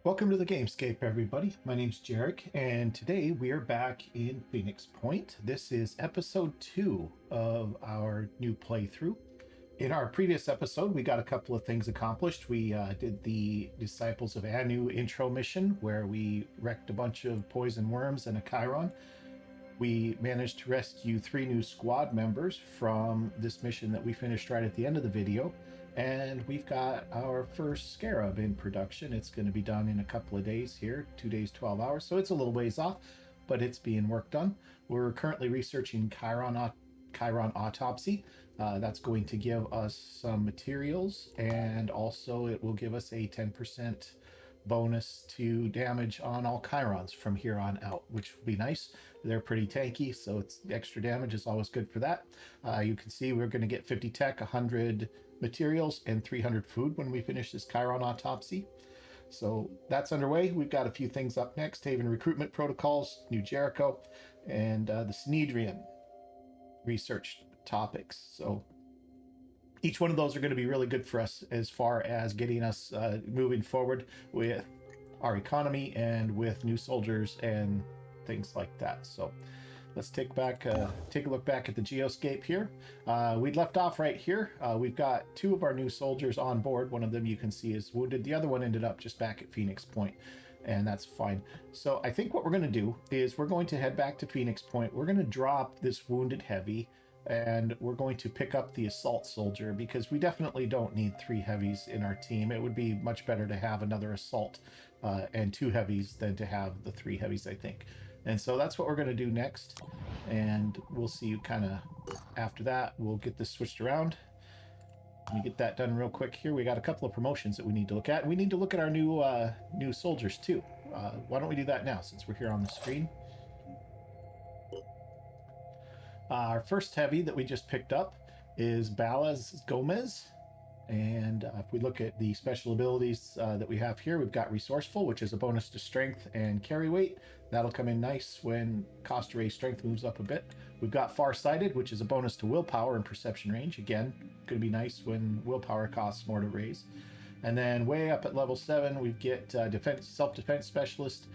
Welcome to the Gamescape, everybody. My name's Jarek, and today we are back in Phoenix Point. This is episode 2 of our new playthrough. In our previous episode, we got a couple of things accomplished. We did the Disciples of Anu intro mission, where we wrecked a bunch of poison worms and a Chiron. We managed to rescue 3 new squad members from this mission that we finished right at the end of the video. And we've got our first Scarab in production. It's going to be done in a couple of days here, 2 days, 12 hours. So it's a little ways off, but it's being worked on. We're currently researching Chiron autopsy. That's going to give us some materials, and also it will give us a 10% bonus to damage on all Chirons from here on out, which will be nice. They're pretty tanky, so it's extra damage is always good for that. You can see we're going to get 50 tech, 100 materials, and 300 food when we finish this Chiron autopsy. So that's underway. We've got a few things up next: Haven recruitment protocols, New Jericho, and the Synedrian research topics. So each one of those are going to be really good for us as far as getting us moving forward with our economy and with new soldiers and things like that. So let's take a look back at the geoscape here. We'd left off right here. We've got 2 of our new soldiers on board. One of them you can see is wounded. The other one ended up just back at Phoenix Point, and that's fine. So I think what we're going to do is we're going to head back to Phoenix Point. We're going to drop this wounded heavy, and we're going to pick up the assault soldier, because we definitely don't need 3 heavies in our team. It would be much better to have another assault and 2 heavies than to have the 3 heavies, I think. And so that's what we're going to do next, and we'll see you kind of after that. We'll get this switched around. Let me get that done real quick here. We got a couple of promotions that we need to look at. We need to look at our new soldiers too. Why don't we do that now, since we're here on the screen? Our first heavy that we just picked up is Balas Gomez. And if we look at the special abilities that we have here, we've got Resourceful, which is a bonus to strength and carry weight. That'll come in nice when cost to raise strength moves up a bit. We've got Farsighted, which is a bonus to willpower and perception range. Again, going to be nice when willpower costs more to raise. And then way up at level 7, we get self-defense specialist.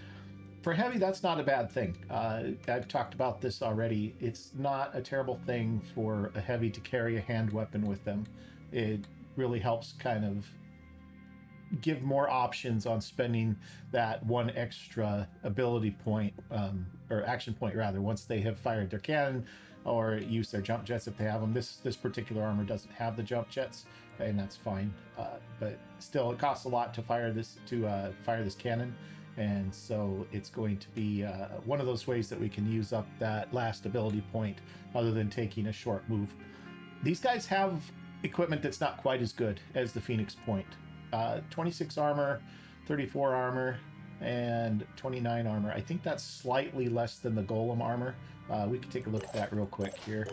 For heavy, that's not a bad thing. I've talked about this already. It's not a terrible thing for a heavy to carry a hand weapon with them. It really helps kind of give more options on spending that 1 extra ability point, or action point rather, once they have fired their cannon or used their jump jets if they have them. This particular armor doesn't have the jump jets, and that's fine. But still, it costs a lot to fire this cannon, and so it's going to be one of those ways that we can use up that last ability point other than taking a short move. These guys have equipment that's not quite as good as the Phoenix Point. 26 armor, 34 armor, and 29 armor. I think that's slightly less than the Golem armor. We can take a look at that real quick here.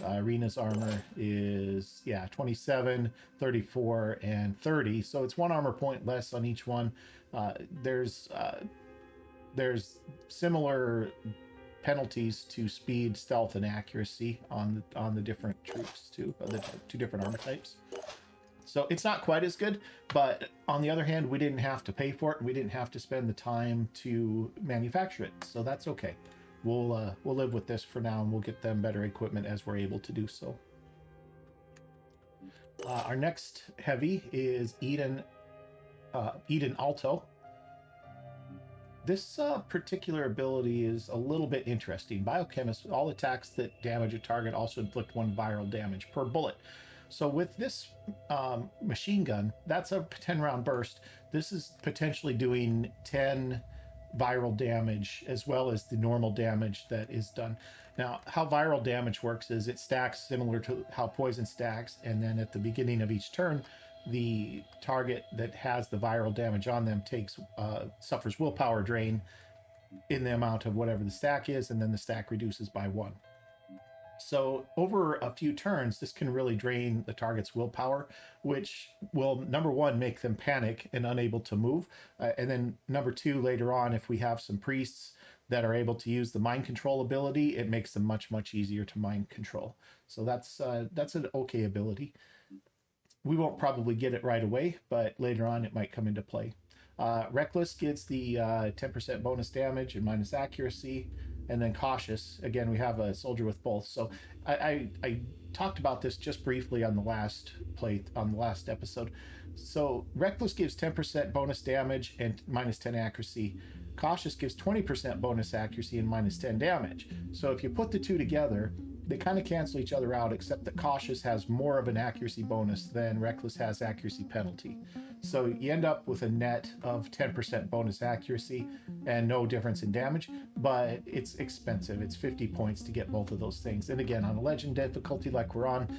Arena's armor is 27, 34, and 30. So it's 1 armor point less on each one. There's similar penalties to speed, stealth, and accuracy on the different troops too, the 2 different armor types. So it's not quite as good, but on the other hand, we didn't have to pay for it, and we didn't have to spend the time to manufacture it, so that's okay. We'll live with this for now, and we'll get them better equipment as we're able to do so. Our next heavy is Eden Alto. This particular ability is a little bit interesting. Biochemist, all attacks that damage a target also inflict 1 viral damage per bullet. So with this machine gun, that's a 10-round burst. This is potentially doing 10 viral damage as well as the normal damage that is done. Now, how viral damage works is it stacks similar to how poison stacks, and then at the beginning of each turn, the target that has the viral damage on them suffers willpower drain in the amount of whatever the stack is, and then the stack reduces by 1. So over a few turns, this can really drain the target's willpower, which will, number 1, make them panic and unable to move. And then number 2, later on, if we have some priests that are able to use the mind control ability, it makes them much, much easier to mind control. So that's an okay ability. we won't probably get it right away, but later on it might come into play. Reckless gets the 10% bonus damage and minus accuracy, and then cautious. Again, we have a soldier with both. So I talked about this just briefly on the last episode. So reckless gives 10% bonus damage and minus 10 accuracy. Cautious gives 20% bonus accuracy and minus 10 damage. So if you put the two together, they kind of cancel each other out, except that cautious has more of an accuracy bonus than reckless has accuracy penalty. So you end up with a net of 10% bonus accuracy and no difference in damage, but it's expensive. It's 50 points to get both of those things. And again, on a legend difficulty like we're on,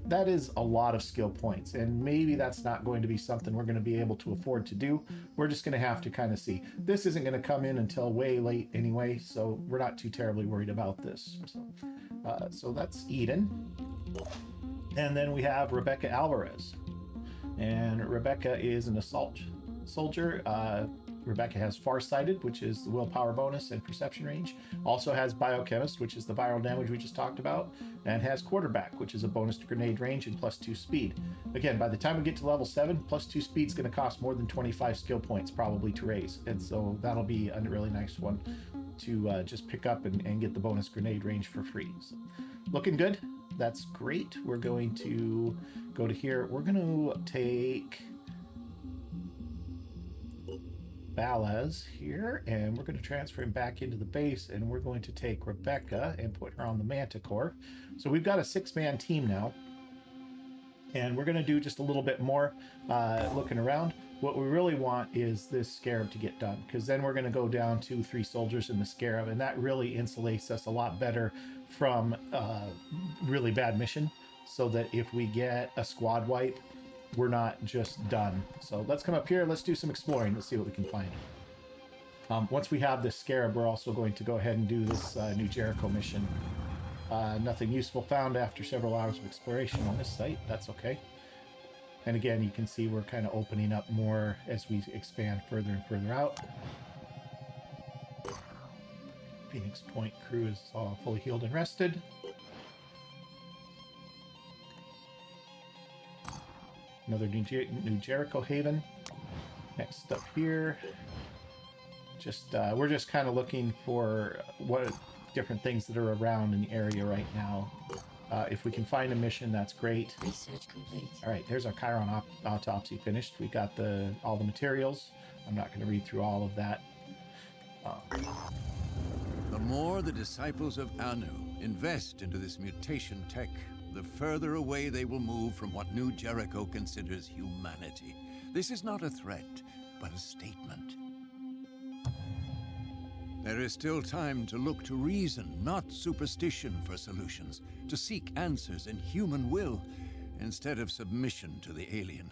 that is a lot of skill points, and maybe that's not going to be something we're going to be able to afford to do. We're just going to have to kind of see. This isn't going to come in until way late anyway, so we're not too terribly worried about this. So that's Eden. And then we have Rebecca Alvarez. And Rebecca is an assault soldier. Rebecca has Farsighted, which is the willpower bonus and perception range. Also has Biochemist, which is the viral damage we just talked about. And has Quarterback, which is a bonus to grenade range and +2 speed. Again, by the time we get to level 7, +2 speed is going to cost more than 25 skill points probably to raise. And so that'll be a really nice one to just pick up and get the bonus grenade range for free. So, looking good. That's great. We're going to go to here. We're going to take Balaz here, and we're going to transfer him back into the base, and we're going to take Rebecca and put her on the Manticore. So we've got a 6-man team now, and we're going to do just a little bit more looking around. What we really want is this Scarab to get done, because then we're going to go down to 3 soldiers in the Scarab, and that really insulates us a lot better from really bad mission, so that if we get a squad wipe, we're not just done. So let's come up here, let's do some exploring, let's see what we can find. Once we have this Scarab, we're also going to go ahead and do this New Jericho mission. Nothing useful found after several hours of exploration on this site. That's okay. And again, you can see we're kind of opening up more as we expand further and further out. Phoenix Point crew is all fully healed and rested. Another New Jericho Haven. Next up here, we're just kind of looking for what different things that are around in the area right now. If we can find a mission, that's great. Research complete. All right, there's our Chiron autopsy finished. We got all the materials. I'm not going to read through all of that. The more the disciples of Anu invest into this mutation tech, the further away they will move from what New Jericho considers humanity. This is not a threat, but a statement. There is still time to look to reason, not superstition, for solutions, to seek answers in human will, instead of submission to the alien.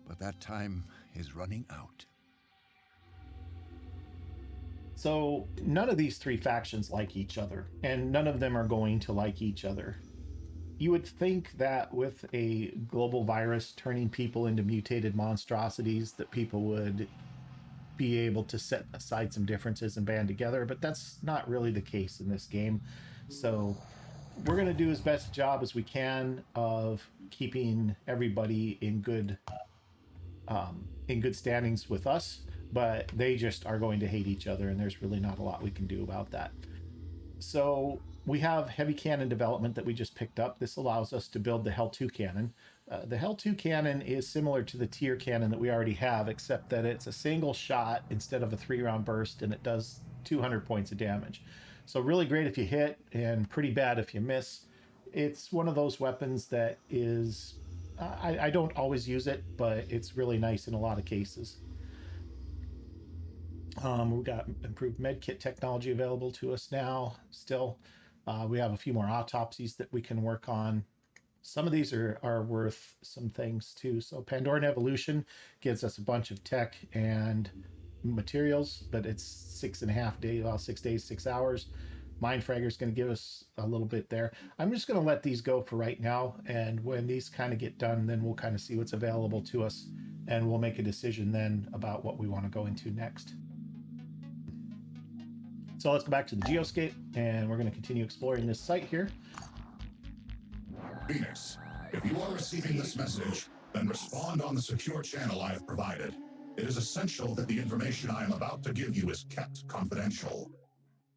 But that time is running out. So none of these 3 factions like each other, and none of them are going to like each other. You would think that with a global virus turning people into mutated monstrosities, that people would be able to set aside some differences and band together, but that's not really the case in this game. So we're going to do as best a job as we can of keeping everybody in good standings with us, but they just are going to hate each other, and there's really not a lot we can do about that. So we have heavy cannon development that we just picked up. This allows us to build the Hell 2 cannon. The Hell 2 cannon is similar to the tier cannon that we already have, except that it's a single shot instead of a 3-round burst, and it does 200 points of damage. So really great if you hit, and pretty bad if you miss. It's one of those weapons that is... I don't always use it, but it's really nice in a lot of cases. We've got improved medkit technology available to us now still. We have a few more autopsies that we can work on. Some of these are worth some things too. So Pandoran Evolution gives us a bunch of tech and materials, but it's 6.5 days, well, 6 days, 6 hours. Mindfragger is going to give us a little bit there. I'm just going to let these go for right now, and when these kind of get done, then we'll kind of see what's available to us, and we'll make a decision then about what we want to go into next. So let's go back to the geoscape, and we're going to continue exploring this site here. Phoenix, if you are receiving this message, then respond on the secure channel I have provided. It is essential that the information I am about to give you is kept confidential.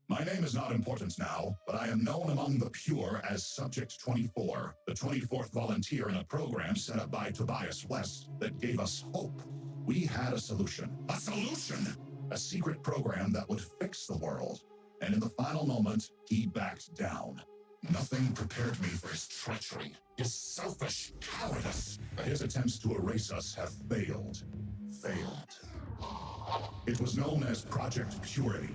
My name is not important now, but I am known among the pure as Subject 24, the 24th volunteer in a program set up by Tobias West that gave us hope. We had a solution. A solution! A secret program that would fix the world. And in the final moment, he backed down. Nothing prepared me for his treachery, his selfish cowardice. His attempts to erase us have failed. It was known as Project Purity.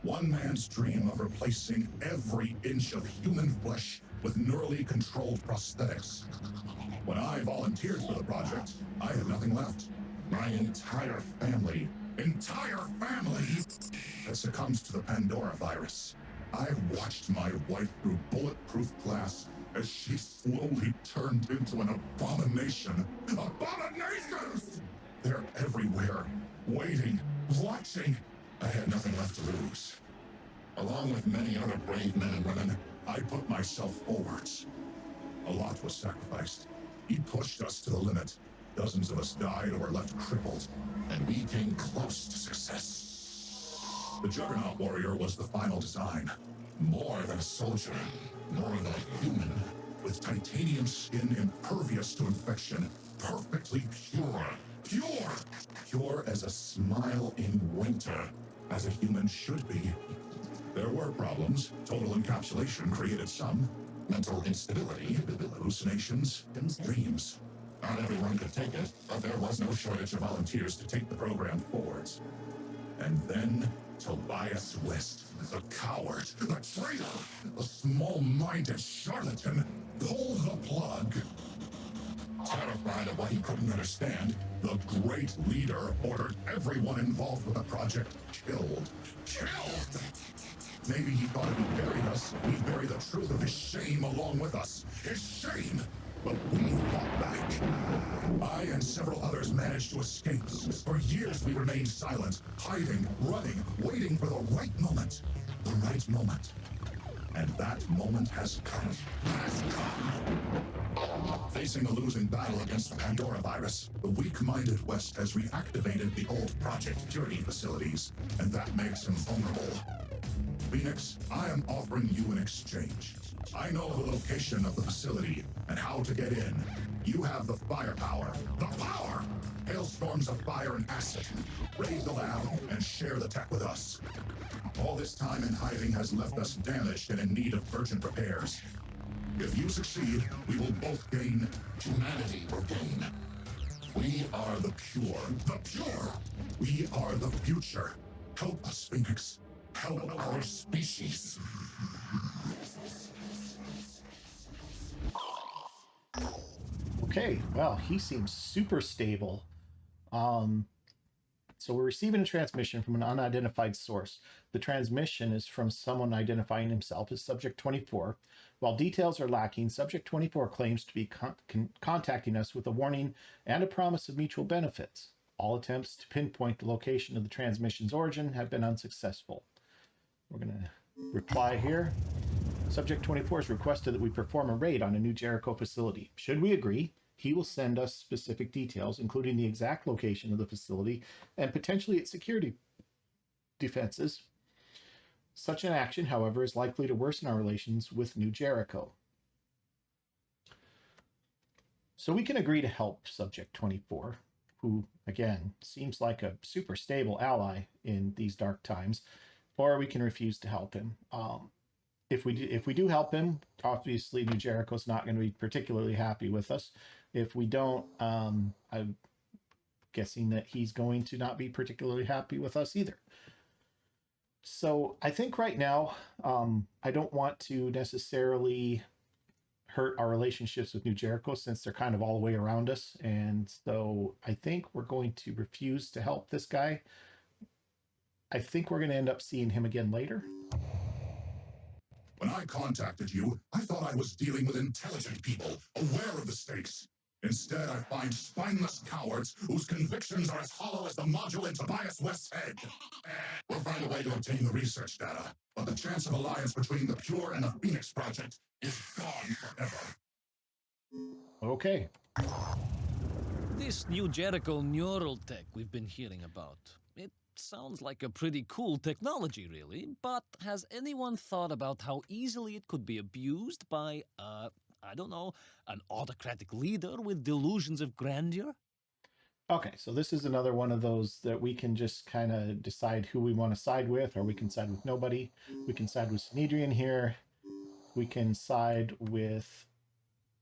One man's dream of replacing every inch of human flesh with neurally controlled prosthetics. When I volunteered for the project, I had nothing left. My entire family had succumbed to the Pandora virus. I watched my wife through bulletproof glass as she slowly turned into an abomination. Abominations! They're everywhere, waiting, watching. I had nothing left to lose. Along with many other brave men and women, I put myself forwards. A lot was sacrificed. He pushed us to the limit. Dozens of us died or were left crippled, and we came close to success. The Juggernaut Warrior was the final design. More than a soldier, more than a human, with titanium skin impervious to infection, perfectly pure. Pure as a smile in winter, as a human should be. There were problems. Total encapsulation created some. Mental instability, hallucinations, and dreams. Not everyone could take it, but there was no shortage of volunteers to take the program forwards. And then Tobias West, the coward, the traitor, the small-minded charlatan, pulled the plug. Terrified of what he couldn't understand, the great leader ordered everyone involved with the project killed. Maybe he thought if he buried us, he'd bury the truth of his shame along with us. His shame! But we fought back. I and several others managed to escape. For years we remained silent, hiding, running, waiting for the right moment. The right moment. And that moment has come. Facing a losing battle against the Pandora virus, the weak-minded West has reactivated the old Project Purity facilities, and that makes him vulnerable. Phoenix, I am offering you an exchange. I know the location of the facility and how to get in. You have the firepower. The power! Hailstorms of fire and acid. Raid the lab and share the tech with us. All this time in hiding has left us damaged and in need of urgent repairs. If you succeed, we will both gain. Humanity will gain. We are the pure. The pure! We are the future. Help us, Phoenix. Help our species. Okay, well, he seems super stable. So we're receiving a transmission from an unidentified source. The transmission is from someone identifying himself as Subject 24. While details are lacking, Subject 24 claims to be contacting us with a warning and a promise of mutual benefits. All attempts to pinpoint the location of the transmission's origin have been unsuccessful. We're going to reply here. Subject 24 has requested that we perform a raid on a New Jericho facility. Should we agree, he will send us specific details, including the exact location of the facility and potentially its security defenses. Such an action, however, is likely to worsen our relations with New Jericho. So we can agree to help Subject 24, who, again, seems like a super stable ally in these dark times, or we can refuse to help him. If we do help him, obviously New Jericho's not going to be particularly happy with us. If we don't, I'm guessing that he's going to not be particularly happy with us either. So I think right now, I don't want to necessarily hurt our relationships with New Jericho since they're kind of all the way around us. And so I think we're going to refuse to help this guy. I think we're going to end up seeing him again later. When I contacted you, I thought I was dealing with intelligent people, aware of the stakes. Instead, I find spineless cowards whose convictions are as hollow as the module in Tobias West's head. We'll find a way to obtain the research data, but the chance of alliance between the Pure and the Phoenix Project is gone forever. Okay. this new Jericho neural tech we've been hearing about, it sounds like a pretty cool technology, really, but has anyone thought about how easily it could be abused by, I don't know, an autocratic leader with delusions of grandeur? Okay, so this is another one of those that we can just kind of decide who we want to side with, or we can side with nobody. We can side with Sanhedrin here. We can side with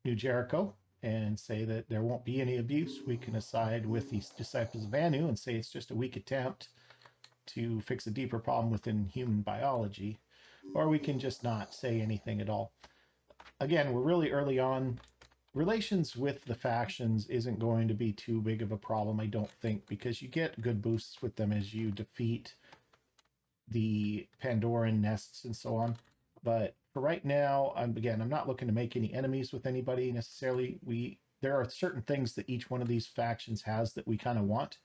New Jericho and say that there won't be any abuse. We can side with the disciples of Anu and say it's just a weak attempt to fix a deeper problem within human biology, or we can just not say anything at all. Again, we're really early on. Relations with the factions isn't going to be too big of a problem, I don't think, because you get good boosts with them as you defeat the Pandoran nests and so on. But for right now, I'm not looking to make any enemies with anybody necessarily. There are certain things that each one of these factions has that we kind of want.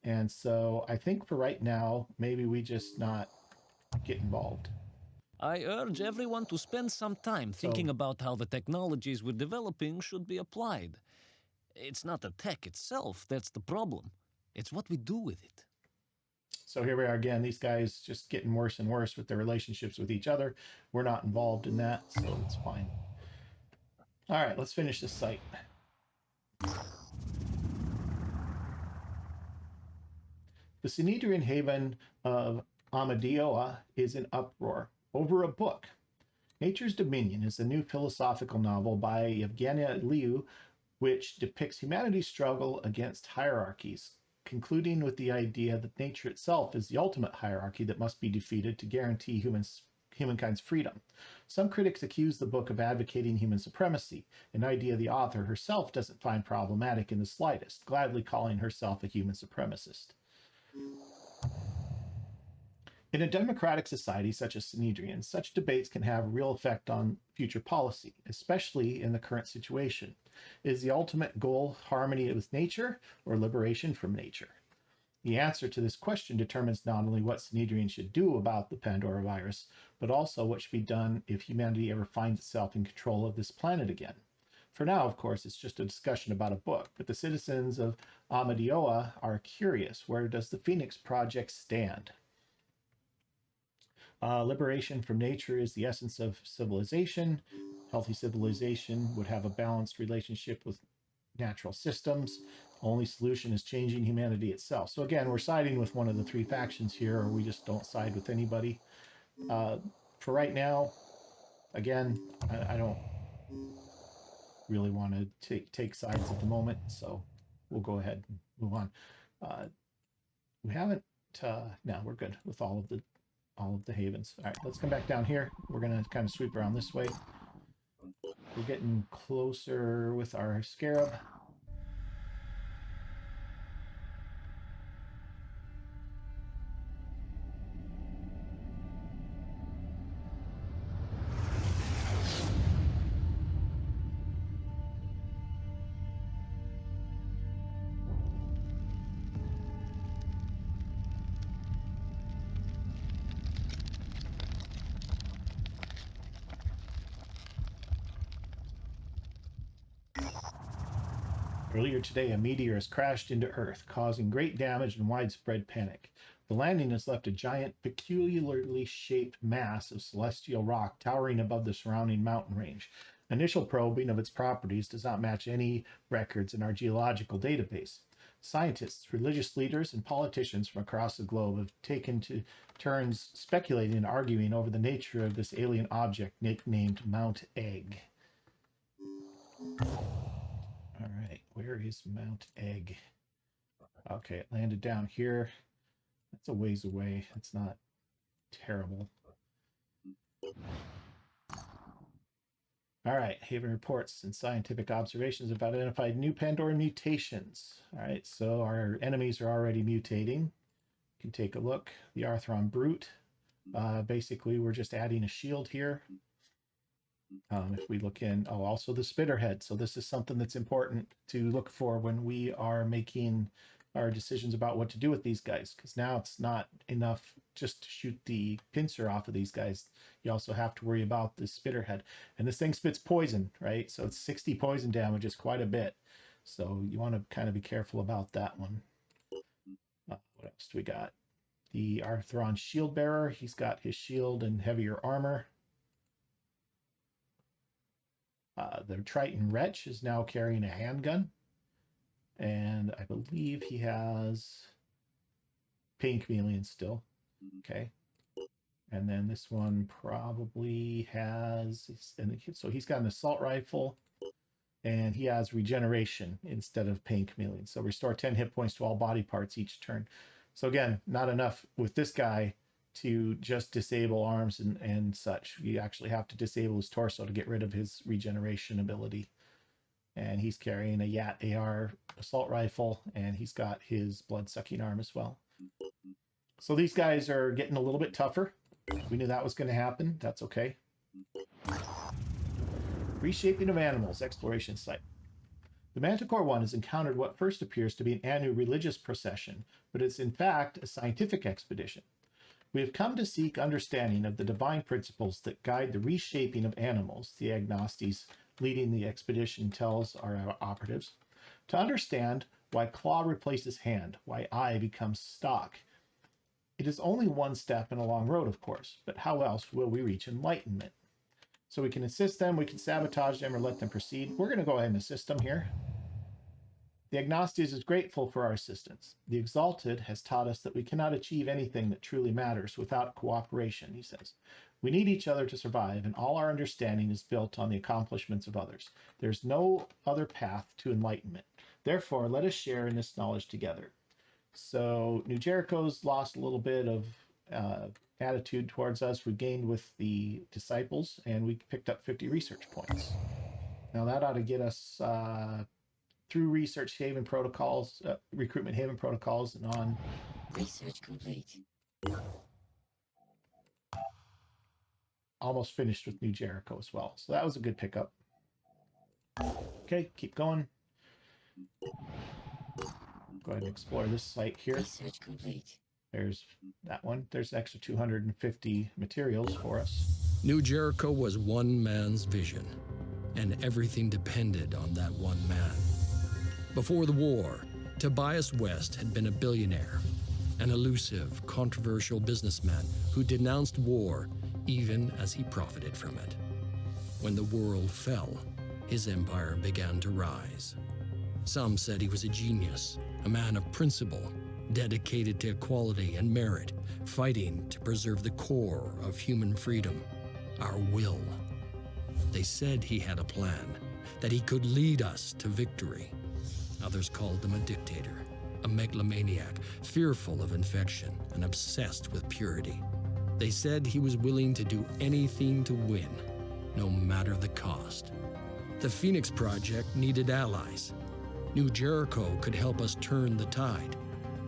And so I think for right now, maybe we just not get involved. I urge everyone to spend some time thinking about how the technologies we're developing should be applied. It's not the tech itself that's the problem, it's what we do with it. So here we are again, these guys just getting worse and worse with their relationships with each other. We're not involved in that, so it's fine. All right, let's finish this site. The Sanhedrin haven of Amadioa is in uproar over a book. Nature's Dominion is a new philosophical novel by Evgenia Liu, which depicts humanity's struggle against hierarchies, concluding with the idea that nature itself is the ultimate hierarchy that must be defeated to guarantee humankind's freedom. Some critics accuse the book of advocating human supremacy, an idea the author herself doesn't find problematic in the slightest, gladly calling herself a human supremacist. In a democratic society such as Sanhedrin, such debates can have a real effect on future policy, especially in the current situation. Is the ultimate goal harmony with nature or liberation from nature? The answer to this question determines not only what Sanhedrin should do about the Pandora virus, but also what should be done if humanity ever finds itself in control of this planet again. For now, of course, it's just a discussion about a book, but the citizens of Amadioa are curious. Where does the Phoenix Project stand? Liberation from nature is the essence of civilization. Healthy civilization would have a balanced relationship with natural systems. Only solution is changing humanity itself. So again, we're siding with one of the three factions here, or we just don't side with anybody. For right now, again, I don't really want to take sides at the moment, so we'll go ahead and move on. We haven't, no, we're good with all of the havens. All right, let's come back down here. We're going to kind of sweep around this way. We're getting closer with our Scarab. Earlier today, a meteor has crashed into Earth, causing great damage and widespread panic. The landing has left a giant, peculiarly shaped mass of celestial rock towering above the surrounding mountain range. Initial probing of its properties does not match any records in our geological database. Scientists, religious leaders, and politicians from across the globe have taken to turns speculating and arguing over the nature of this alien object nicknamed Mount Egg. All right, where is Mount Egg? Okay, it landed down here. That's a ways away. It's not terrible. All right, Haven reports and scientific observations have identified new Pandora mutations. All right, so our enemies are already mutating. You can take a look. The Arthron Brute. Basically, we're just adding a shield here. If we look in, also the Spitterhead. So this is something that's important to look for when we are making our decisions about what to do with these guys, because now it's not enough just to shoot the pincer off of these guys. You also have to worry about the Spitterhead. And this thing spits poison, right? So it's 60 poison damage is quite a bit. So you want to kind of be careful about that one. What else do we got? The Arthron Shield Bearer. He's got his shield and heavier armor. The Triton Wretch is now carrying a handgun. And I believe he has Pain Chameleon still. Okay. And then this one probably has, so he's got an assault rifle and he has regeneration instead of Pain Chameleon. So restore 10 hit points to all body parts each turn. So again, not enough with this guy to just disable arms and such. You actually have to disable his torso to get rid of his regeneration ability. And he's carrying a Yat AR assault rifle, and he's got his blood-sucking arm as well. So these guys are getting a little bit tougher. We knew that was going to happen. That's okay. Reshaping of animals, exploration site. The Manticore One has encountered what first appears to be an annual religious procession, but it's in fact a scientific expedition. We have come to seek understanding of the divine principles that guide the reshaping of animals, the agnostes leading the expedition tells our operatives, to understand why claw replaces hand, why eye becomes stock. It is only one step in a long road, of course, but how else will we reach enlightenment? So we can assist them, we can sabotage them, or let them proceed. We're going to go ahead and assist them here. The Agnostes is grateful for our assistance. The Exalted has taught us that we cannot achieve anything that truly matters without cooperation, he says. We need each other to survive, and all our understanding is built on the accomplishments of others. There's no other path to enlightenment. Therefore, let us share in this knowledge together. So New Jericho's lost a little bit of attitude towards us. We gained with the disciples, and we picked up 50 research points. Now that ought to get us through research haven protocols, recruitment haven protocols, and on. Research complete. Almost finished with New Jericho as well. So that was a good pickup. Okay, keep going. Go ahead and explore this site here. Research complete. There's that one. There's an extra 250 materials for us. New Jericho was one man's vision, and everything depended on that one man. Before the war, Tobias West had been a billionaire, an elusive, controversial businessman who denounced war even as he profited from it. When the world fell, his empire began to rise. Some said he was a genius, a man of principle, dedicated to equality and merit, fighting to preserve the core of human freedom, our will. They said he had a plan, that he could lead us to victory. Others called him a dictator, a megalomaniac, fearful of infection and obsessed with purity. They said he was willing to do anything to win, no matter the cost. The Phoenix Project needed allies. New Jericho could help us turn the tide,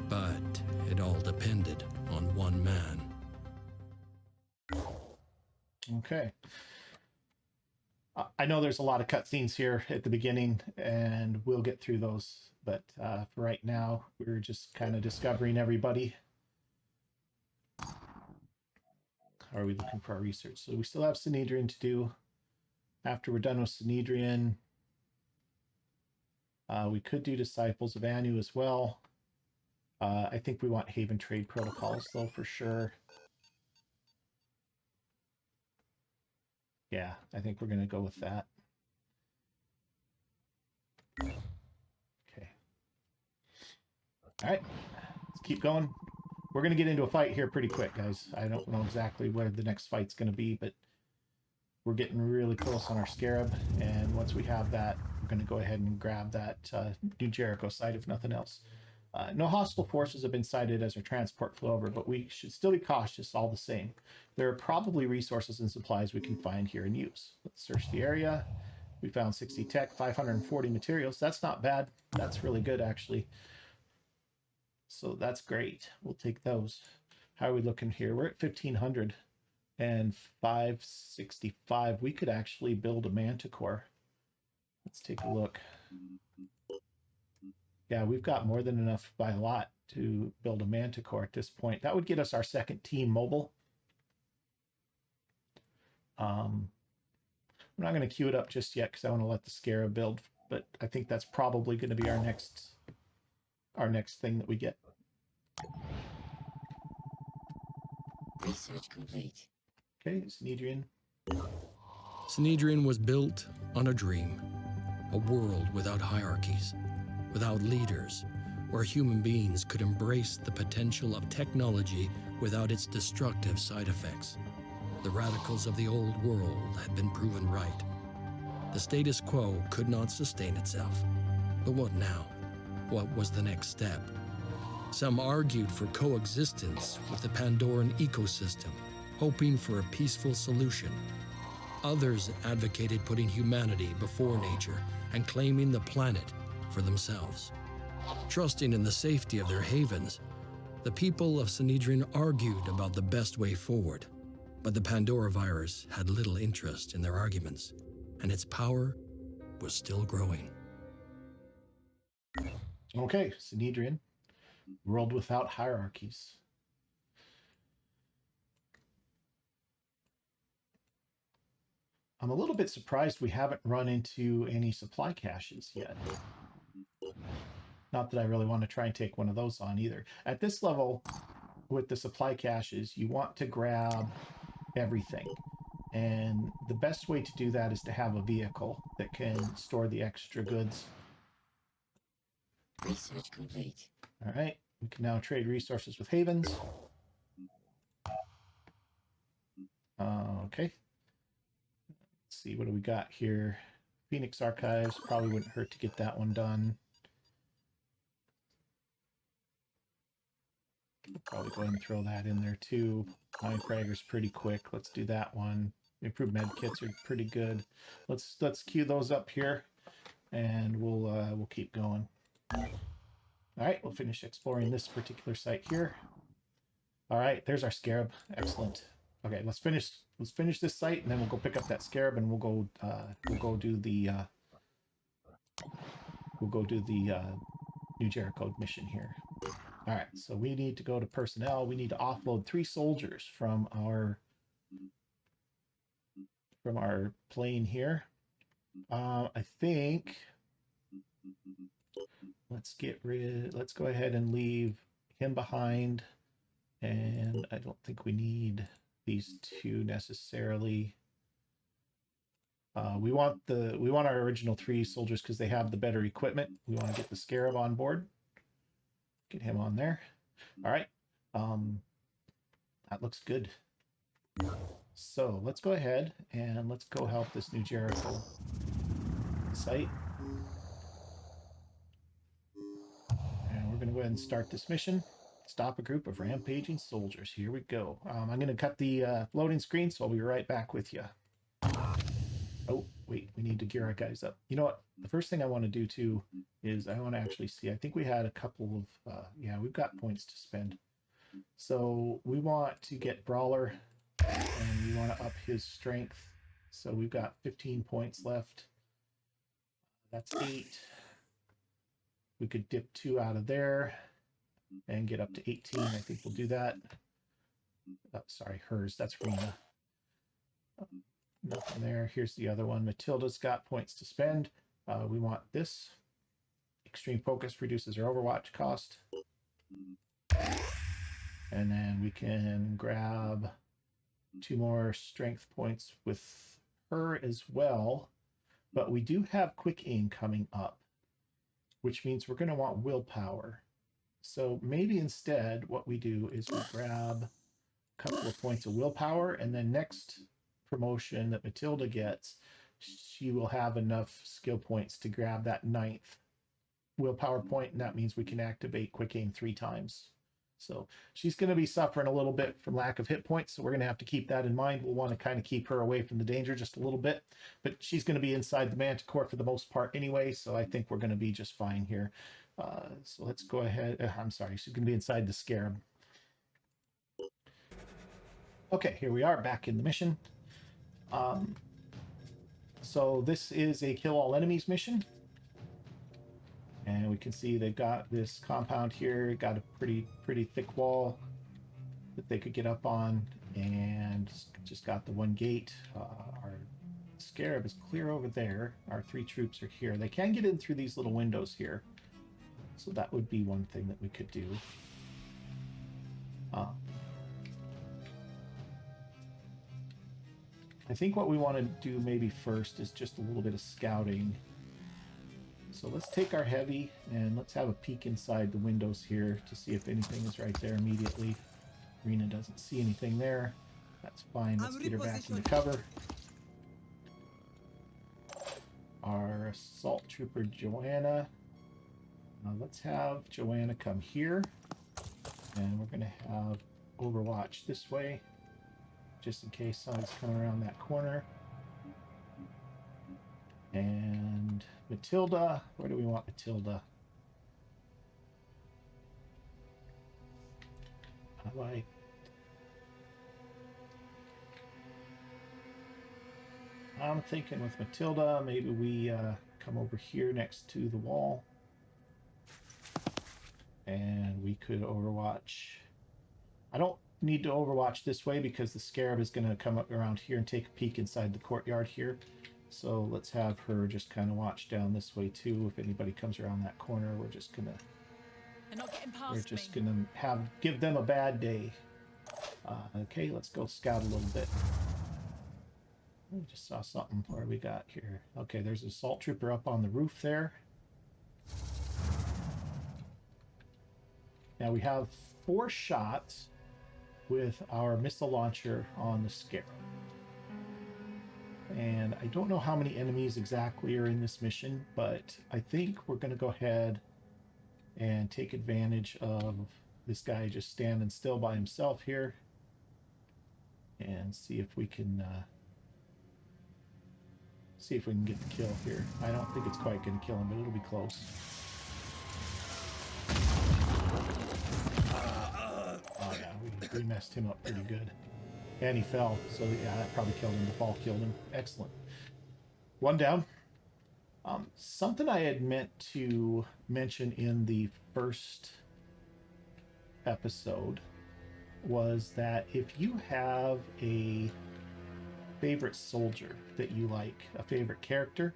but it all depended on one man. Okay. I know there's a lot of cutscenes here at the beginning, and we'll get through those. But for right now, we're just kind of discovering everybody. How are we looking for our research? So we still have Synedrian to do. After we're done with Synedrian, we could do Disciples of Anu as well. I think we want Haven Trade Protocols, though, for sure. Yeah, I think we're going to go with that. Okay. All right, let's keep going. We're going to get into a fight here pretty quick, guys. I don't know exactly where the next fight's going to be, but we're getting really close on our Scarab. And once we have that, we're going to go ahead and grab that New Jericho site, if nothing else. No hostile forces have been sighted as our transport flew over, but we should still be cautious all the same. There are probably resources and supplies we can find here and use. Let's search the area. We found 60 tech, 540 materials. That's not bad. That's really good, actually. So that's great. We'll take those. How are we looking here? We're at 1,500 and 565. We could actually build a Manticore. Let's take a look. Yeah, we've got more than enough by a lot to build a Manticore at this point. That would get us our second team mobile. I'm not going to queue it up just yet because I want to let the Scarab build but I think that's probably going to be our next thing that we get. Research complete. Okay, Synedrian. Synedrian was built on a dream, a world without hierarchies, without leaders, where human beings could embrace the potential of technology without its destructive side effects. The radicals of the old world had been proven right. The status quo could not sustain itself. But what now? What was the next step? Some argued for coexistence with the Pandoran ecosystem, hoping for a peaceful solution. Others advocated putting humanity before nature and claiming the planet for themselves. Trusting in the safety of their havens, the people of Synedrian argued about the best way forward. But the Pandora virus had little interest in their arguments, and its power was still growing. Okay, Synedrian. World without hierarchies. I'm a little bit surprised we haven't run into any supply caches yet. Not that I really want to try and take one of those on either. At this level, with the supply caches, you want to grab everything. And the best way to do that is to have a vehicle that can store the extra goods. Research complete. All right, we can now trade resources with havens. Okay. Let's see, what do we got here? Phoenix Archives, probably wouldn't hurt to get that one done. We'll probably go ahead and throw that in there too. Mindfragger's pretty quick. Let's do that one. Improved med kits are pretty good. Let's queue those up here, and we'll keep going. All right, we'll finish exploring this particular site here. All right, there's our Scarab. Excellent. Okay, let's finish this site, and then we'll go pick up that Scarab, and we'll go do the New Jericho mission here. All right, so we need to go to personnel. We need to offload 3 soldiers from our plane here. I think let's go ahead and leave him behind. And I don't think we need these 2 necessarily. We want our original 3 soldiers because they have the better equipment. We want to get the Scarab on board. Get him on there. All right. That looks good. So let's go ahead and let's go help this New Jericho site. And we're going to go ahead and start this mission. Stop a group of rampaging soldiers. Here we go. I'm going to cut the loading screen, so I'll be right back with you. Oh, wait, we need to gear our guys up. You know what? The first thing I want to do too is I want to actually see. I think we had a couple of, yeah, we've got points to spend. So we want to get Brawler, and we want to up his strength. So we've got 15 points left. That's 8. We could dip 2 out of there and get up to 18. I think we'll do that. Oh, sorry, hers. That's Rena. Nothing there. Here's the other one. Matilda's got points to spend. We want this. Extreme focus reduces our overwatch cost. And then we can grab 2 more strength points with her as well. But we do have quick aim coming up, which means we're going to want willpower. So maybe instead what we do is we grab a couple of points of willpower, and then next promotion that Matilda gets, she will have enough skill points to grab that 9th willpower point, and that means we can activate quick aim 3 times. So she's going to be suffering a little bit from lack of hit points, so we're going to have to keep that in mind. We'll want to kind of keep her away from the danger just a little bit, but she's going to be inside the Manticore for the most part anyway, so I think we're going to be just fine here. So let's go ahead. I'm sorry, she's going to be inside the Scarab. Okay, here we are back in the mission. So this is a kill all enemies mission. And we can see they've got this compound here, got a pretty thick wall that they could get up on, and just got the one gate. Our Scarab is clear over there. Our 3 troops are here. They can get in through these little windows here. So that would be one thing that we could do. I think what we want to do maybe first is just a little bit of scouting. So let's take our heavy and let's have a peek inside the windows here to see if anything is right there immediately. Rena doesn't see anything there. That's fine. Let's get her back into cover. Our assault trooper Joanna. Let's have Joanna come here. And we're going to have Overwatch this way, just in case somebody's coming around that corner. And Matilda, where do we want Matilda? I'm thinking with Matilda, maybe we come over here next to the wall. And we could Overwatch. I don't need to Overwatch this way because the Scarab is going to come up around here and take a peek inside the courtyard here. So let's have her just kind of watch down this way too. If anybody comes around that corner, we're just gonna give them a bad day. Okay, let's go scout a little bit. I just saw something. Where we got here? Okay, there's an assault trooper up on the roof there. Now we have 4 shots with our missile launcher on the Scarab. And I don't know how many enemies exactly are in this mission, but I think we're going to go ahead and take advantage of this guy just standing still by himself here and see if we can get the kill here. I don't think it's quite going to kill him, but it'll be close. Oh yeah, we messed him up pretty good. And he fell, so yeah, that probably killed him. The fall killed him. Excellent. 1 down. Something I had meant to mention in the first episode was that if you have a favorite soldier that you like, a favorite character,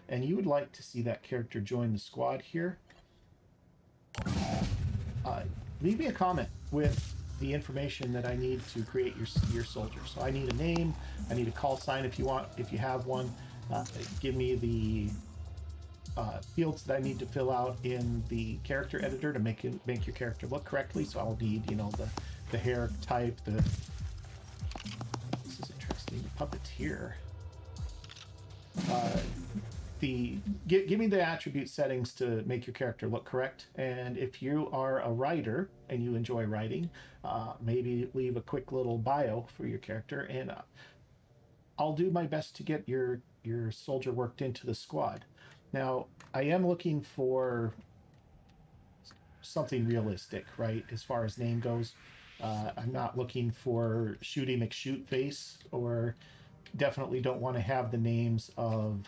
and you would like to see that character join the squad here, leave me a comment with the information that I need to create your soldier. So I need a name, I need a call sign if you have one. Give me the fields that I need to fill out in the character editor to make your character look correctly. So I'll need, the hair type, this is interesting, the puppeteer. Give me the attribute settings to make your character look correct. And if you are a writer and you enjoy writing, maybe leave a quick little bio for your character, and I'll do my best to get your soldier worked into the squad. Now, I am looking for something realistic, right, as far as name goes. I'm not looking for Shooty McShootface, or definitely don't want to have the names of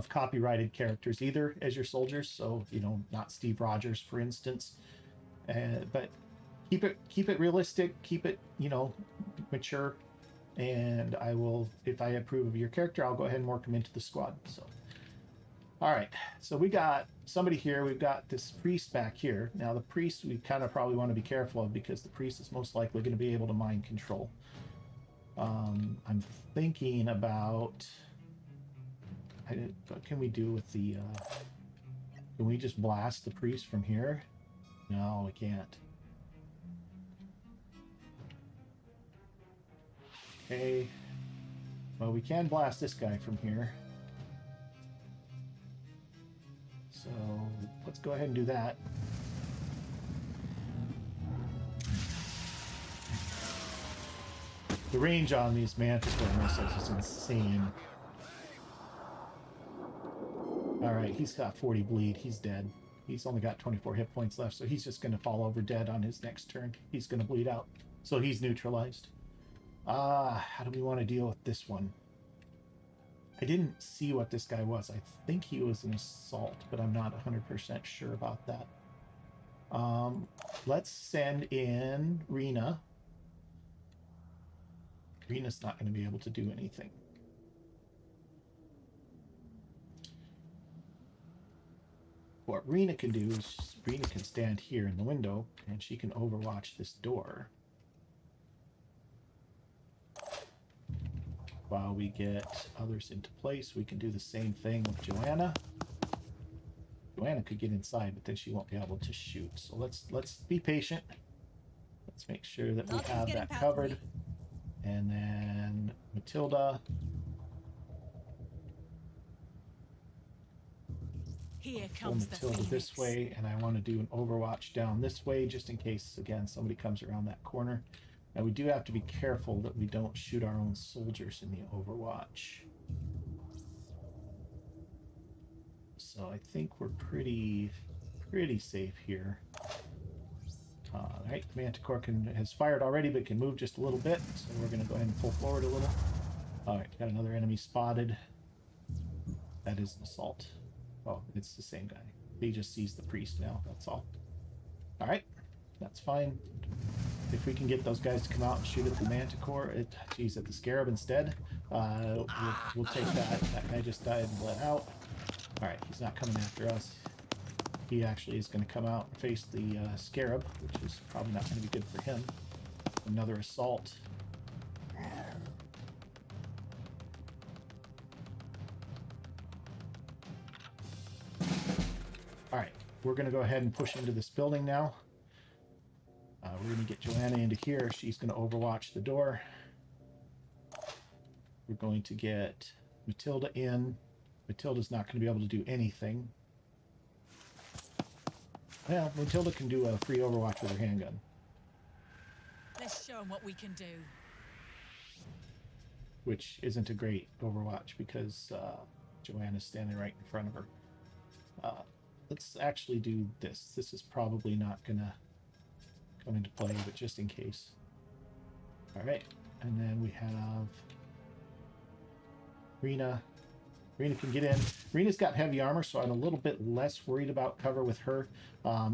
copyrighted characters either as your soldiers. So, not Steve Rogers, for instance. But keep it realistic, keep it, mature. And I will, if I approve of your character, I'll go ahead and work them into the squad. So, all right. So we got somebody here. We've got this priest back here. Now the priest, we kind of probably want to be careful of, because the priest is most likely going to be able to mind control. I'm thinking about, what can we do with the, can we just blast the priest from here? No, we can't. Okay. Well, we can blast this guy from here. So let's go ahead and do that. The range on these Mantis missiles is insane. Alright, he's got 40 bleed. He's dead. He's only got 24 hit points left, so he's just going to fall over dead on his next turn. He's going to bleed out. So he's neutralized. How do we want to deal with this one? I didn't see what this guy was. I think he was an assault, but I'm not 100% sure about that. Let's send in Rena. Rena's not going to be able to do anything. What Rena can do is Rena can stand here in the window and she can overwatch this door while we get others into place. We can do the same thing with Joanna. Joanna could get inside, but then she won't be able to shoot. So let's be patient. Let's make sure that we have that covered. And then Matilda. Here Pull comes the Matilda Phoenix. this way, and I want to do an overwatch down this way, just in case, again, somebody comes around that corner. Now, we do have to be careful that we don't shoot our own soldiers in the overwatch. So I think we're pretty safe here. All right, Manticore has fired already, but can move just a little bit. So we're going to go ahead and pull forward a little. All right, got another enemy spotted. That is an assault. Oh, it's the same guy. He just sees the priest now, that's all. All right, that's fine. If we can get those guys to come out and shoot at the Manticore, at the Scarab instead, we'll take that. That guy just died and bled out. All right, he's not coming after us. He actually is going to come out and face the Scarab, which is probably not going to be good for him. Another assault. All right, we're going to go ahead and push into this building now. We're going to get Joanna into here. She's going to overwatch the door. We're going to get Matilda in. Matilda's not going to be able to do anything. Well, Matilda can do a free overwatch with her handgun. Let's show them what we can do. Which isn't a great overwatch because Joanna's standing right in front of her. Let's actually do this. This is probably not going to come into play, but just in case. All right, and then we have Rena. Rena can get in. Rena's got heavy armor, so I'm a little bit less worried about cover with her,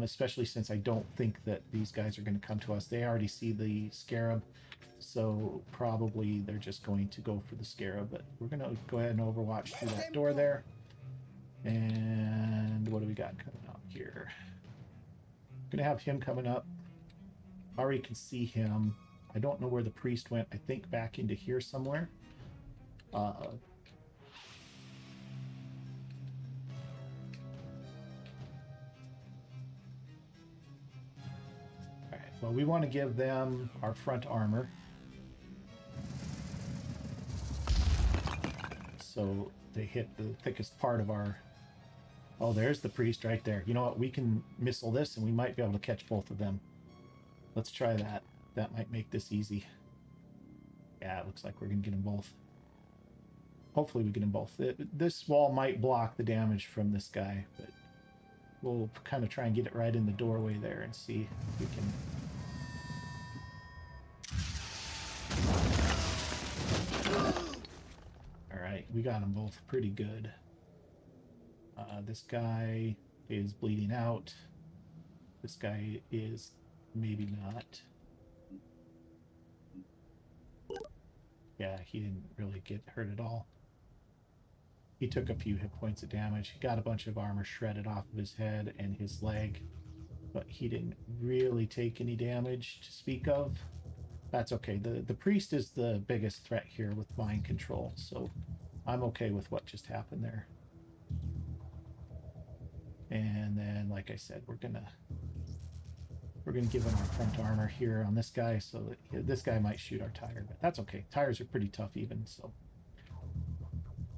especially since I don't think that these guys are going to come to us. They already see the Scarab, so probably they're just going to go for the Scarab, but we're going to go ahead and overwatch through that door there. And what do we got coming out here? Gonna have him coming up. Already can see him. I don't know where the priest went. I think back into here somewhere. Alright, well, we want to give them our front armor. So they hit the thickest part of our... Oh, there's the priest right there. You know what? We can missile this and we might be able to catch both of them. Let's try that. That might make this easy. Yeah, it looks like we're going to get them both. Hopefully we get them both. This wall might block the damage from this guy, but we'll kind of try and get it right in the doorway there and see if we can... Alright, we got them both pretty good. This guy is bleeding out. This guy is maybe not. Yeah, he didn't really get hurt at all. He took a few hit points of damage. He got a bunch of armor shredded off of his head and his leg, but he didn't really take any damage to speak of. That's okay. The priest is the biggest threat here with mind control, so I'm okay with what just happened there. And then, like I said, we're gonna give him our front armor here on this guy, so that this guy might shoot our tire, but that's okay. Tires are pretty tough even, so.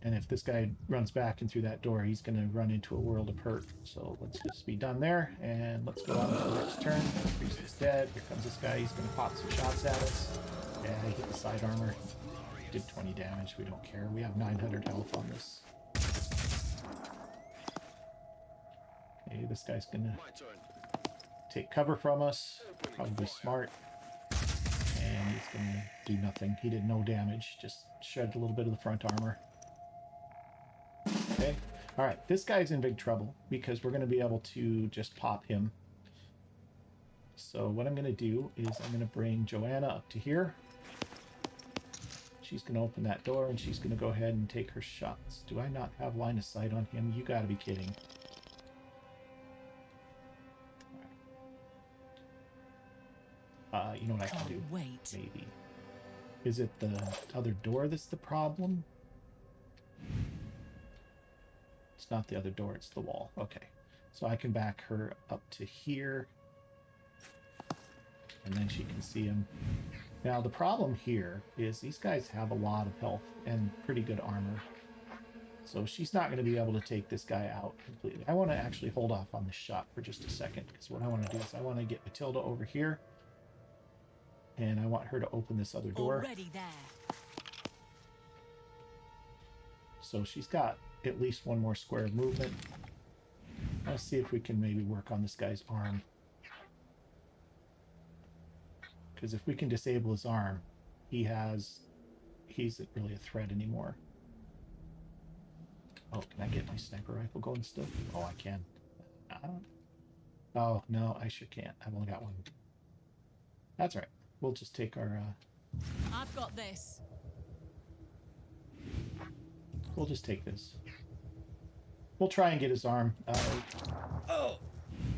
And if this guy runs back and through that door, he's gonna run into a world of hurt. So let's just be done there, and let's go on to the next turn. Priest is dead. Here comes this guy. He's gonna pop some shots at us. Yeah, he hit the side armor. Did 20 damage. We don't care. We have 900 health on this. Okay, this guy's gonna take cover from us. Probably smart. And he's gonna do nothing. He did no damage. Just shredded a little bit of the front armor. Okay. Alright, this guy's in big trouble because we're going to be able to just pop him. So what I'm going to do is I'm going to bring Joanna up to here. She's going to open that door and she's going to go ahead and take her shots. Do I not have line of sight on him? You got to be kidding. You know what I can Can't do? wait. Maybe. Is it the other door that's the problem? It's not the other door, it's the wall. Okay. So I can back her up to here. And then she can see him. Now, the problem here is these guys have a lot of health and pretty good armor. So she's not going to be able to take this guy out completely. I want to actually hold off on this shot for just a second, because what I want to do is I want to get Matilda over here, and I want her to open this other door. Already there. So she's got at least one more square of movement. Let's see if we can maybe work on this guy's arm. Because if we can disable his arm, he's not really a threat anymore. Oh, can I get my sniper rifle going still? Oh, I can. Oh, no, I sure can't. I've only got one. That's all right. We'll just take our... I've got this. We'll just take this. We'll try and get his arm.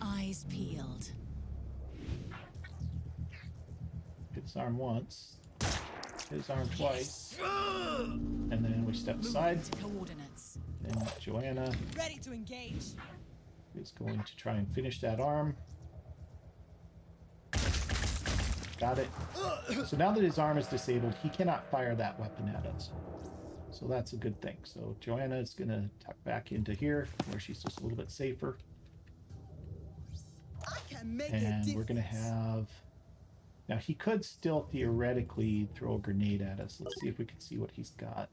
Eyes peeled. Get his arm once. Hit his arm twice. And then we step aside. Moving to coordinates. And Joanna Ready to engage. is going to try and finish that arm. Got it. So now that his arm is disabled, he cannot fire that weapon at us. So that's a good thing. So Joanna is going to tuck back into here, where she's just a little bit safer. I can make And we're going to have... Now, he could still theoretically throw a grenade at us. Let's see if we can see what he's got.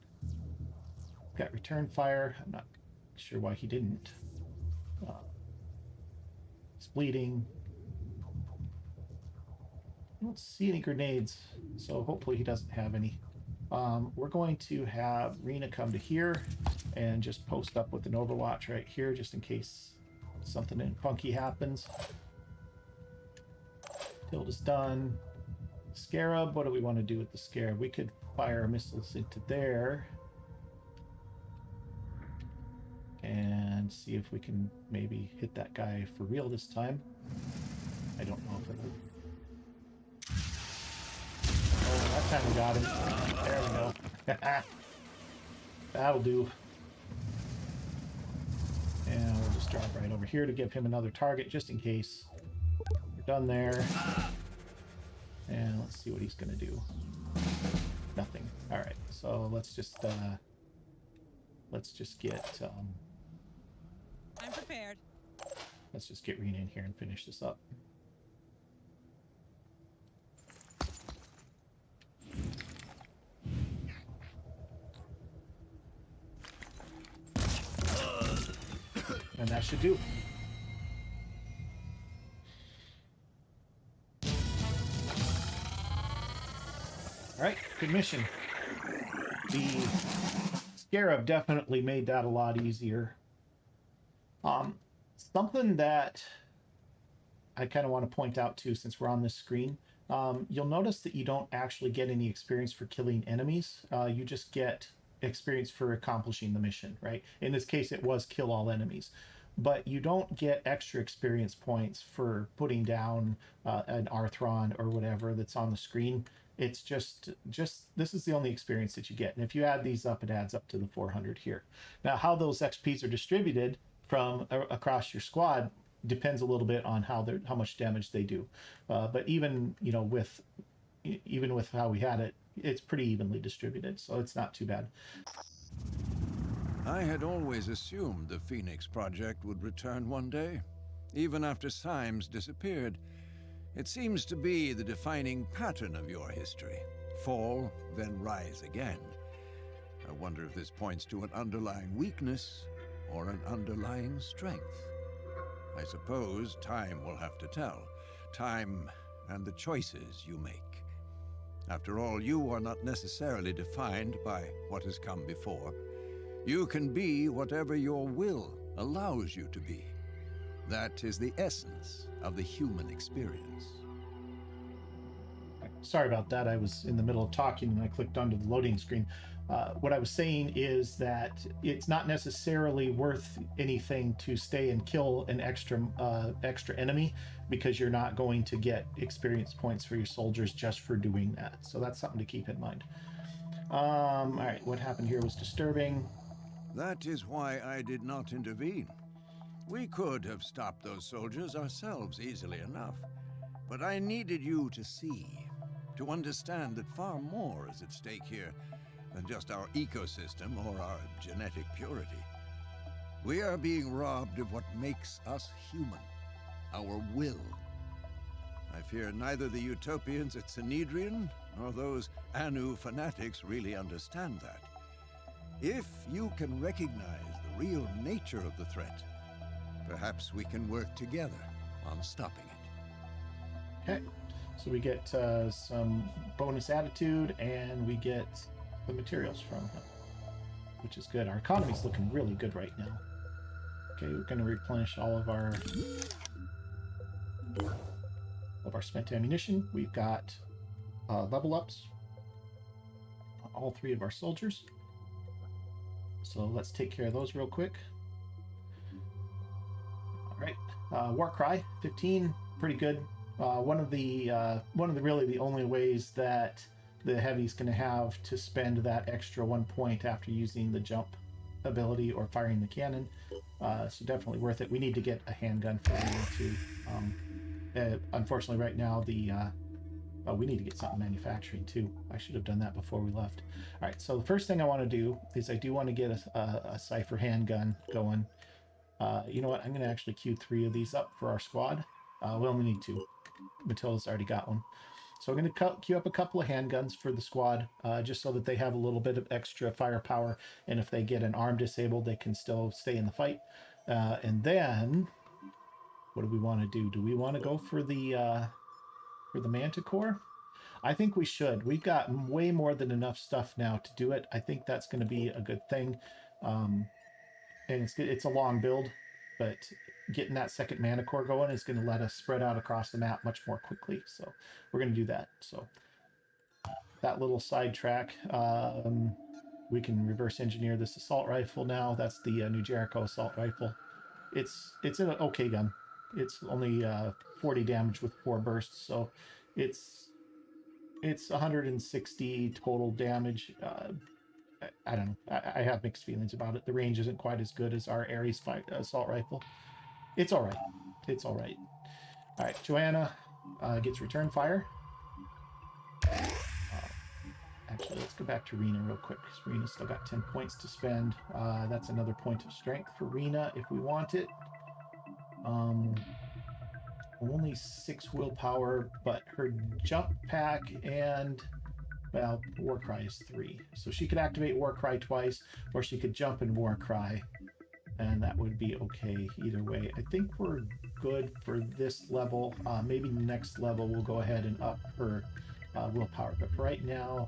Got return fire. I'm not sure why he didn't. He's bleeding. I don't see any grenades, so hopefully he doesn't have any. We're going to have Rena come to here and just post up with an overwatch right here, just in case something funky happens. Tilda's done. Scarab, what do we want to do with the Scarab? We could fire missiles into there and see if we can maybe hit that guy for real this time. I don't know if it'll... Oh, that time we got him. There we go. That'll do. And we'll just drop right over here to give him another target, just in case. We're done there. And let's see what he's going to do. Nothing. All right. So let's just get... I'm prepared. Let's just get Rena in here and finish this up. And that should do. All right, good mission. The Scarab definitely made that a lot easier. Something that I kind of want to point out too, since we're on this screen, you'll notice that you don't actually get any experience for killing enemies. You just get experience for accomplishing the mission, right? In this case, it was kill all enemies. But you don't get extra experience points for putting down an Arthron or whatever that's on the screen. It's just this is the only experience that you get. And if you add these up, it adds up to the 400 here. Now, how those XPs are distributed from across your squad depends a little bit on how much damage they do. But even, you know, with how we had it, it's pretty evenly distributed, so it's not too bad. I had always assumed the Phoenix Project would return one day, even after Symes disappeared. It seems to be the defining pattern of your history. Fall, then rise again. I wonder if this points to an underlying weakness or an underlying strength. I suppose time will have to tell. Time and the choices you make. After all, you are not necessarily defined by what has come before. You can be whatever your will allows you to be. That is the essence of the human experience. Sorry about that. I was in the middle of talking and I clicked onto the loading screen. What I was saying is that it's not necessarily worth anything to stay and kill an extra enemy, because you're not going to get experience points for your soldiers just for doing that. So that's something to keep in mind. All right, what happened here was disturbing. That is why I did not intervene. We could have stopped those soldiers ourselves easily enough. But I needed you to see, to understand that far more is at stake here than just our ecosystem or our genetic purity. We are being robbed of what makes us human, our will. I fear neither the utopians at Sanhedrin nor those Anu fanatics really understand that. If you can recognize the real nature of the threat, perhaps we can work together on stopping it. Okay, so we get some bonus attitude, and we get the materials from him, which is good. Our economy's looking really good right now. Okay, we're going to replenish all of our spent ammunition. We've got level ups on all 3 of our soldiers. So let's take care of those real quick. All right, War Cry 15, pretty good. One of the really the only ways that the heavy's going to have to spend that extra 1 point after using the jump ability or firing the cannon. So definitely worth it. We need to get a handgun for Rena too. Unfortunately, right now we need to get something manufacturing too. I should have done that before we left. All right, so the first thing I want to do is I do want to get a Cypher handgun going. You know what? I'm going to actually queue 3 of these up for our squad. We only need 2. Matilda's already got one. So I'm going to queue up a couple of handguns for the squad, just so that they have a little bit of extra firepower. And if they get an arm disabled, they can still stay in the fight. And then, what do we want to do? Do we want to go for the Manticore? I think we should. We've got way more than enough stuff now to do it. I think that's going to be a good thing. And it's a long build, but getting that second mana core going is going to let us spread out across the map much more quickly. So we're going to do that. So that little sidetrack, we can reverse engineer this assault rifle now. That's the new Jericho assault rifle. It's an okay gun. It's only 40 damage with 4 bursts, so it's 160 total damage. I don't know. I have mixed feelings about it. The range isn't quite as good as our Ares assault rifle. It's all right. It's all right. All right, Joanna gets return fire. Actually, let's go back to Rena real quick, because Rena's still got 10 points to spend. That's another point of strength for Rena if we want it. Only 6 willpower, but her jump pack and, well, Warcry is 3. So she could activate Warcry twice, or she could jump in Warcry, and that would be okay either way. I think we're good for this level. Maybe next level we'll go ahead and up her willpower. But for right now,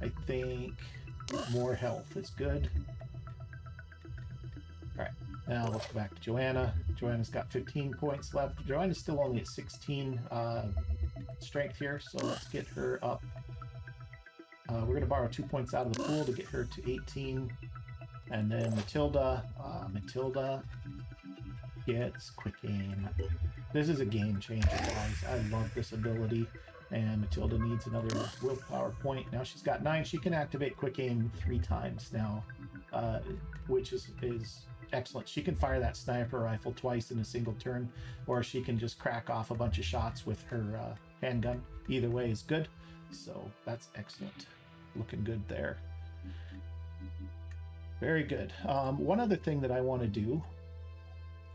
I think more health is good. All right, now let's go back to Joanna. Joanna's got 15 points left. Joanna's still only at 16 strength here, so let's get her up. We're going to borrow 2 points out of the pool to get her to 18. And then Matilda. Matilda gets quick aim. This is a game changer, guys. I love this ability. And Matilda needs another willpower point. Now she's got 9. She can activate quick aim 3 times now, which is excellent. She can fire that sniper rifle twice in a single turn, or she can just crack off a bunch of shots with her handgun. Either way is good. So that's excellent. Looking good there. Very good. One other thing that I want to do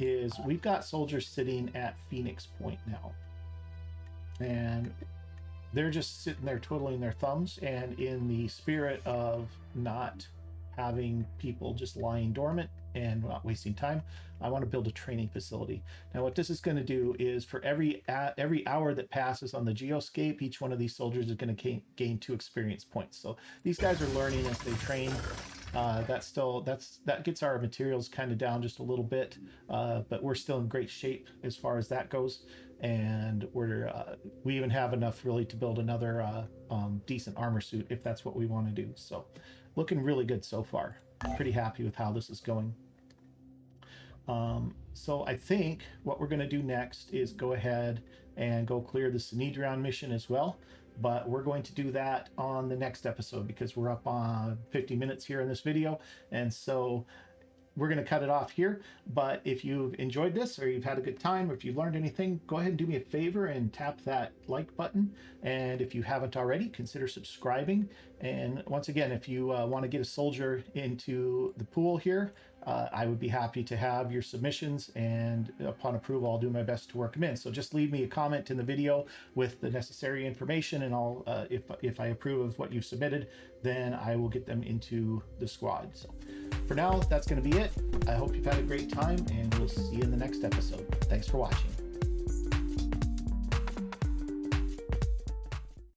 is we've got soldiers sitting at Phoenix Point now. And they're just sitting there twiddling their thumbs, and in the spirit of not having people just lying dormant and not wasting time, I want to build a training facility. Now what this is going to do is for every hour that passes on the geoscape, each one of these soldiers is going to gain 2 experience points. So these guys are learning as they train. That gets our materials kind of down just a little bit, but we're still in great shape as far as that goes. And we even have enough really to build another decent armor suit if that's what we want to do. So looking really good so far. Pretty happy with how this is going. So I think what we're going to do next is go ahead and go clear the Sinedrion mission as well. But we're going to do that on the next episode because we're up on 50 minutes here in this video. And so we're going to cut it off here. But if you've enjoyed this or you've had a good time or if you learned anything, go ahead and do me a favor and tap that like button. And if you haven't already, consider subscribing. And once again, if you want to get a soldier into the pool here, I would be happy to have your submissions, and upon approval, I'll do my best to work them in. So just leave me a comment in the video with the necessary information, and I'll, if I approve of what you've submitted, then I will get them into the squad. So for now, that's going to be it. I hope you've had a great time, and we'll see you in the next episode. Thanks for watching.